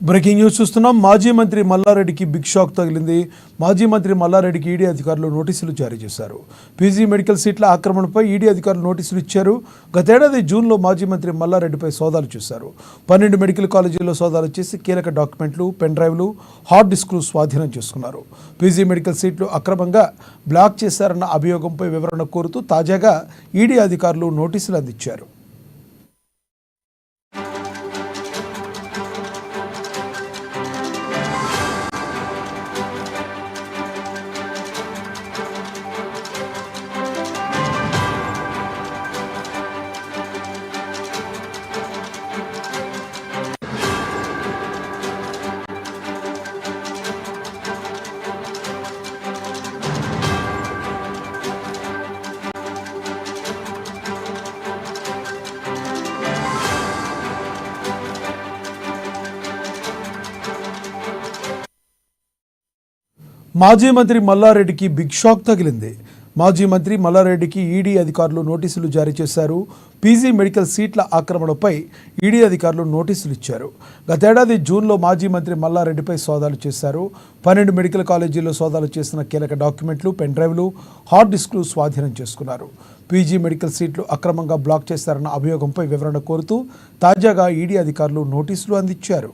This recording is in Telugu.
బ్రేకింగ్ న్యూస్ చూస్తున్నాం. మాజీ మంత్రి మల్లారెడ్డికి బిగ్ షాక్ తగిలింది. మాజీ మంత్రి మల్లారెడ్డికి ఈడీ అధికారులు నోటీసులు జారీ చేశారు. పీజీ మెడికల్ సీట్ల ఆక్రమణపై ఈడీ అధికారులు నోటీసులు ఇచ్చారు. గతేడాది జూన్లో మాజీ మంత్రి మల్లారెడ్డిపై సోదాలు చేశారు. 12 మెడికల్ కాలేజీల్లో సోదాలు చేసి కీలక డాక్యుమెంట్లు, పెన్ డ్రైవ్లు, హార్డ్ డిస్క్లు స్వాధీనం చేసుకున్నారు. పీజీ మెడికల్ సీట్లు అక్రమంగా బ్లాక్ చేశారన్న అభియోగంపై వివరణ కోరుతూ తాజాగా ఈడీ అధికారులు నోటీసులు అందించారు. మాజీ మంత్రి మల్లారెడ్డికి బిగ్ షాక్ తగిలింది. మాజీ మంత్రి మల్లారెడ్డికి ఈడీ అధికారులు నోటీసులు జారీ చేశారు. పీజీ మెడికల్ సీట్ల ఆక్రమణపై ఈడీ అధికారులు నోటీసులు ఇచ్చారు. గతేడాది జూన్లో మాజీ మంత్రి మల్లారెడ్డిపై సోదాలు చేశారు. 12 మెడికల్ కాలేజీల్లో సోదాలు చేసిన కీలక డాక్యుమెంట్లు, పెన్ డ్రైవ్లు, హార్డ్ డిస్క్లు స్వాధీనం చేసుకున్నారు. పీజీ మెడికల్ సీట్లు అక్రమంగా బ్లాక్ చేశారన్న అభియోగంపై వివరణ కోరుతూ తాజాగా ఈడీ అధికారులు నోటీసులు అందించారు.